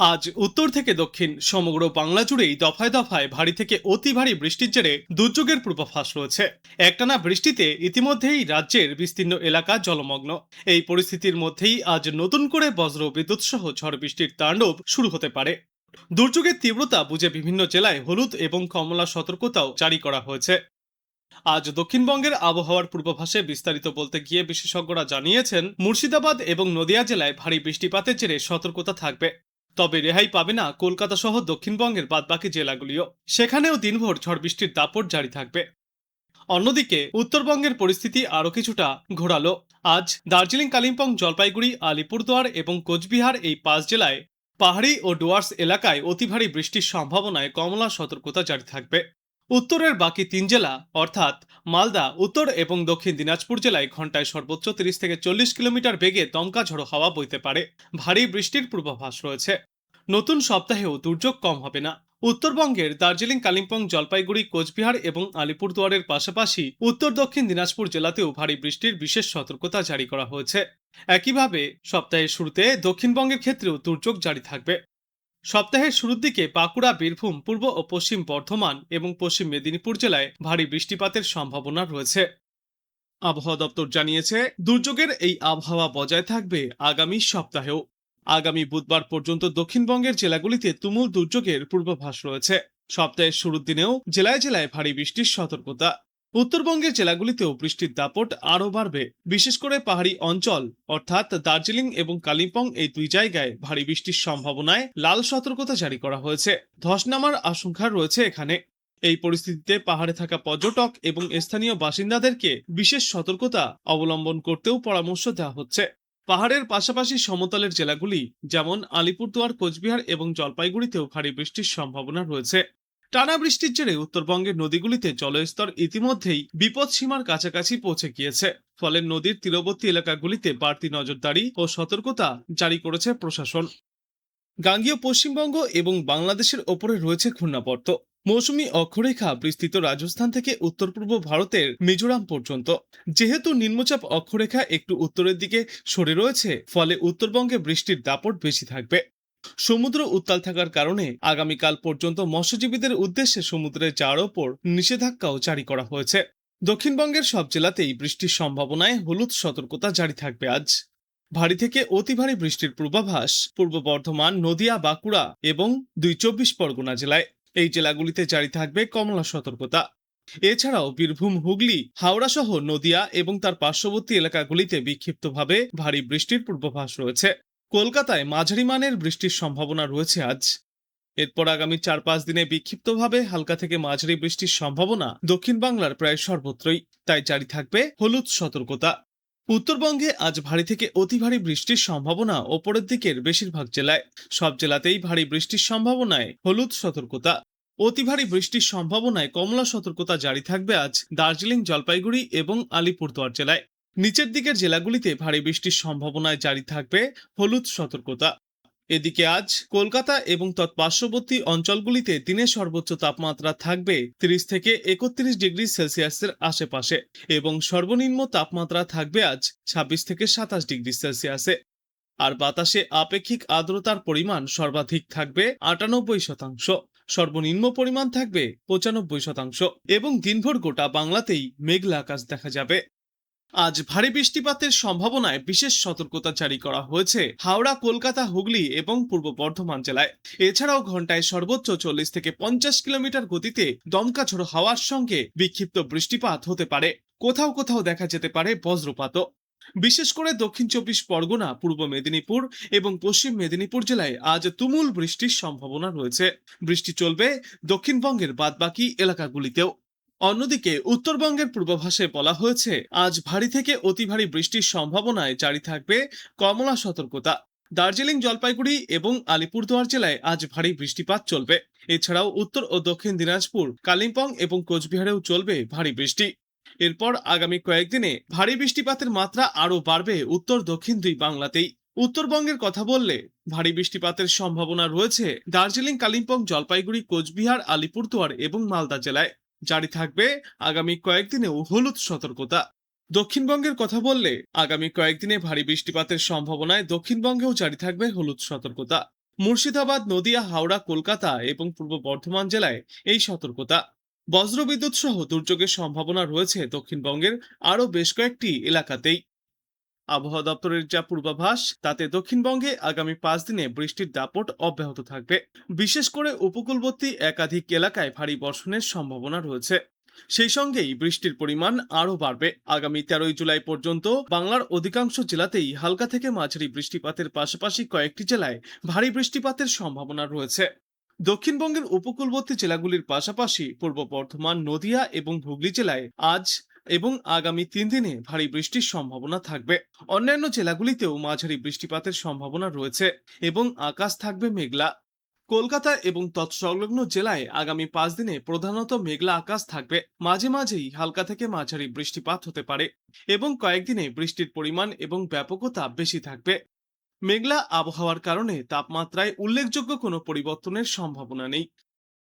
আজ উত্তর থেকে দক্ষিণ সমগ্র বাংলা জুড়েই দফায় দফায় ভারী থেকে অতি ভারী বৃষ্টির জেরে দুর্যোগের পূর্বাভাস রয়েছে। একটানা বৃষ্টিতে ইতিমধ্যেই রাজ্যের বিস্তীর্ণ এলাকা জলমগ্ন। এই পরিস্থিতির মধ্যেই আজ নতুন করে বজ্র বিদ্যুৎ সহ ঝড় বৃষ্টির তাণ্ডব শুরু হতে পারে। দুর্যোগের তীব্রতা বুঝে বিভিন্ন জেলায় হলুদ এবং কমলা সতর্কতাও জারি করা হয়েছে। আজ দক্ষিণবঙ্গের আবহাওয়ার পূর্বাভাসে বিস্তারিত বলতে গিয়ে বিশেষজ্ঞরা জানিয়েছেন, মুর্শিদাবাদ এবং নদিয়া জেলায় ভারী বৃষ্টিপাতের জেরে সতর্কতা থাকবে। তবে রেহাই পাবে না কলকাতা সহ দক্ষিণবঙ্গের বাদবাকি জেলাগুলিও, সেখানেও দিনভর ঝড় বৃষ্টির দাপট জারি থাকবে। অন্যদিকে উত্তরবঙ্গের পরিস্থিতি আরও কিছুটা ঘোরালো। আজ দার্জিলিং, কালিম্পং, জলপাইগুড়ি, আলিপুরদুয়ার এবং কোচবিহার এই 5 জেলায় পাহাড়ি ও ডুয়ার্স এলাকায় অতি ভারী বৃষ্টির সম্ভাবনায় কমলা সতর্কতা জারি থাকবে। উত্তরের বাকি 3 জেলা অর্থাৎ মালদা, উত্তর এবং দক্ষিণ দিনাজপুর জেলায় ঘন্টায় সর্বোচ্চ 30 থেকে 40 কিলোমিটার বেগে দমকা ঝড়ো হাওয়া বইতে পারে। ভারী বৃষ্টির পূর্বাভাস রয়েছে। নতুন সপ্তাহেও দুর্যোগ কম হবে না। উত্তরবঙ্গের দার্জিলিং, কালিম্পং, জলপাইগুড়ি, কোচবিহার এবং আলিপুরদুয়ারের পাশাপাশি উত্তর দক্ষিণ দিনাজপুর জেলাতেও ভারী বৃষ্টির বিশেষ সতর্কতা জারি করা হয়েছে। একইভাবে সপ্তাহের শুরুতে দক্ষিণবঙ্গের ক্ষেত্রেও দুর্যোগ জারি থাকবে। সপ্তাহের শুরুর দিকে বাঁকুড়া, বীরভূম, পূর্ব ও পশ্চিম বর্ধমান এবং পশ্চিম মেদিনীপুর জেলায় ভারী বৃষ্টিপাতের সম্ভাবনা রয়েছে। আবহাওয়া দপ্তর জানিয়েছে, দুর্যোগের এই আবহাওয়া বজায় থাকবে আগামী সপ্তাহেও। আগামী বুধবার পর্যন্ত দক্ষিণবঙ্গের জেলাগুলিতে তুমুল দুর্যোগের পূর্বাভাস রয়েছে। সপ্তাহের শুরুর দিনেও জেলায় জেলায় ভারী বৃষ্টির সতর্কতা। উত্তরবঙ্গের জেলাগুলিতেও বৃষ্টির দাপট আরও বাড়বে। বিশেষ করে পাহাড়ি অঞ্চল অর্থাৎ দার্জিলিং এবং কালিম্পং এই 2 জায়গায় ভারী বৃষ্টির সম্ভাবনায় লাল সতর্কতা জারি করা হয়েছে। ধস নামার আশঙ্কা রয়েছে এখানে। এই পরিস্থিতিতে পাহাড়ে থাকা পর্যটক এবং স্থানীয় বাসিন্দাদেরকে বিশেষ সতর্কতা অবলম্বন করতেও পরামর্শ দেওয়া হচ্ছে। পাহাড়ের পাশাপাশি সমতলের জেলাগুলি যেমন আলিপুরদুয়ার, কোচবিহার এবং জলপাইগুড়িতেও ভারী বৃষ্টির সম্ভাবনা রয়েছে। টানা বৃষ্টির জেরে উত্তরবঙ্গের নদীগুলিতে জলস্তর ইতিমধ্যেই বিপদসীমার কাছাকাছি পৌঁছে গিয়েছে। ফলে নদীর তীরবর্তী এলাকাগুলিতে বাড়তি নজরদারি ও সতর্কতা জারি করেছে প্রশাসন। গাঙ্গীয় পশ্চিমবঙ্গ এবং বাংলাদেশের ওপরে রয়েছে ঘূর্ণাবর্ত। মৌসুমী অক্ষরেখা বিস্তৃত রাজস্থান থেকে উত্তর পূর্ব ভারতের মিজোরাম পর্যন্ত। যেহেতু নিম্নচাপ অক্ষরেখা একটু উত্তরের দিকে সরে রয়েছে, ফলে উত্তরবঙ্গে বৃষ্টির দাপট বেশি থাকবে। সমুদ্র উত্তাল থাকার কারণে আগামীকাল পর্যন্ত মৎস্যজীবীদের উদ্দেশ্যে সমুদ্রে যাওয়ার ওপর নিষেধাজ্ঞাও জারি করা হয়েছে। দক্ষিণবঙ্গের সব জেলাতেই বৃষ্টির সম্ভাবনায় হলুদ সতর্কতা জারি থাকবে আজ। ভারী থেকে অতি ভারী বৃষ্টির পূর্বাভাস পূর্ব বর্ধমান, নদিয়া, বাঁকুড়া এবং 24 পরগনা জেলায়। এই জেলাগুলিতে জারি থাকবে কমলা সতর্কতা। এছাড়াও বীরভূম, হুগলি, হাওড়া সহ নদিয়া এবং তার পার্শ্ববর্তী এলাকাগুলিতে বিক্ষিপ্তভাবে ভারী বৃষ্টির পূর্বাভাস রয়েছে। কলকাতায় মাঝারি মানের বৃষ্টির সম্ভাবনা রয়েছে আজ। এরপর আগামী 4-5 দিনে বিক্ষিপ্তভাবে হালকা থেকে মাঝারি বৃষ্টির সম্ভাবনা দক্ষিণ বাংলার প্রায় সর্বত্রই, তাই জারি থাকবে হলুদ সতর্কতা। উত্তরবঙ্গে আজ ভারী থেকে অতি ভারী বৃষ্টির সম্ভাবনা ওপরের দিকের বেশিরভাগ জেলায়। সব জেলাতেই ভারী বৃষ্টির সম্ভাবনায় হলুদ সতর্কতা। অতি ভারী বৃষ্টির সম্ভাবনায় কমলা সতর্কতা জারি থাকবে আজ দার্জিলিং, জলপাইগুড়ি এবং আলিপুরদুয়ার জেলায়। নিচের দিকের জেলাগুলিতে ভারী বৃষ্টির সম্ভাবনায় জারি থাকবে হলুদ সতর্কতা। এদিকে আজ কলকাতা এবং তৎপার্শ্ববর্তী অঞ্চলগুলিতে দিনের সর্বোচ্চ তাপমাত্রা থাকবে 30 থেকে 31 ডিগ্রি সেলসিয়াসের আশেপাশে এবং সর্বনিম্ন তাপমাত্রা থাকবে আজ 26 থেকে 27 ডিগ্রি সেলসিয়াসে। আর বাতাসে আপেক্ষিক আর্দ্রতার পরিমাণ সর্বাধিক থাকবে 98%, সর্বনিম্ন পরিমাণ থাকবে 95% এবং দিনভর গোটা বাংলাতেই মেঘলা আকাশ দেখা যাবে। আজ ভারী বৃষ্টিপাতের সম্ভাবনায় বিশেষ সতর্কতা জারি করা হয়েছে হাওড়া, কলকাতা, হুগলি এবং পূর্ব বর্ধমান জেলায়। এছাড়াও ঘন্টায় সর্বোচ্চ 40 থেকে 50 কিলোমিটার গতিতে দমকা ঝোড়ো হাওয়ার সঙ্গে বিক্ষিপ্ত বৃষ্টিপাত হতে পারে। কোথাও কোথাও দেখা যেতে পারে বজ্রপাতও। বিশেষ করে দক্ষিণ 24 পরগনা, পূর্ব মেদিনীপুর এবং পশ্চিম মেদিনীপুর জেলায় আজ তুমুল বৃষ্টির সম্ভাবনা রয়েছে। বৃষ্টি চলবে দক্ষিণবঙ্গের বাদবাকি এলাকাগুলিতেও। অন্যদিকে উত্তরবঙ্গের পূর্বাভাসে বলা হয়েছে, আজ ভারী থেকে অতি ভারী বৃষ্টির সম্ভাবনায় জারি থাকবে কমলা সতর্কতা। দার্জিলিং, জলপাইগুড়ি এবং আলিপুরদুয়ার জেলায় আজ ভারী বৃষ্টিপাত চলবে। এছাড়াও উত্তর ও দক্ষিণ দিনাজপুর, কালিম্পং এবং কোচবিহারেও চলবে ভারী বৃষ্টি। এরপর আগামী কয়েকদিনে ভারী বৃষ্টিপাতের মাত্রা আরও বাড়বে উত্তর দক্ষিণ 2 বাংলাতেই। উত্তরবঙ্গের কথা বললে ভারী বৃষ্টিপাতের সম্ভাবনা রয়েছে দার্জিলিং, কালিম্পং, জলপাইগুড়ি, কোচবিহার, আলিপুরদুয়ার এবং মালদা জেলায়। জারি থাকবে আগামী কয়েকদিনেও হলুদ সতর্কতা। দক্ষিণবঙ্গের কথা বললে আগামী কয়েকদিনে ভারী বৃষ্টিপাতের সম্ভাবনায় দক্ষিণবঙ্গেও জারি থাকবে হলুদ সতর্কতা। মুর্শিদাবাদ, নদিয়া, হাওড়া, কলকাতা এবং পূর্ব বর্ধমান জেলায় এই সতর্কতা। বজ্রবিদ্যুৎ সহ দুর্যোগের সম্ভাবনা রয়েছে দক্ষিণবঙ্গের আরও বেশ কয়েকটি এলাকাতেই। আবহাওয়া দপ্তরের যা পূর্বাভাস তাতে দক্ষিণবঙ্গে আগামী 5 দিনে বৃষ্টির দাপট অব্যাহত থাকবে। বিশেষ করে উপকূলবর্তী একাধিক এলাকায় ভারী বর্ষণের সম্ভাবনা রয়েছে। সেই সঙ্গেই বৃষ্টির পরিমাণ আরও বাড়বে। আগামী 13ই জুলাই পর্যন্ত বাংলার অধিকাংশ জেলাতেই হালকা থেকে মাঝারি বৃষ্টিপাতের পাশাপাশি কয়েকটি জেলায় ভারী বৃষ্টিপাতের সম্ভাবনা রয়েছে। দক্ষিণবঙ্গের উপকূলবর্তী জেলাগুলির পাশাপাশি পূর্ব বর্ধমান, নদিয়া এবং হুগলি জেলায় আজ এবং আগামী 3 দিনে ভারী বৃষ্টির সম্ভাবনা থাকবে। অন্যান্য জেলাগুলিতেও মাঝারি বৃষ্টিপাতের সম্ভাবনা রয়েছে এবং আকাশ থাকবে মেঘলা। কলকাতা এবং তৎসংলগ্ন জেলায় আগামী 5 দিনে প্রধানত মেঘলা আকাশ থাকবে। মাঝে মাঝেই হালকা থেকে মাঝারি বৃষ্টিপাত হতে পারে এবং কয়েকদিনে বৃষ্টির পরিমাণ এবং ব্যাপকতা বেশি থাকবে। মেঘলা আবহাওয়ার কারণে তাপমাত্রায় উল্লেখযোগ্য কোনো পরিবর্তনের সম্ভাবনা নেই।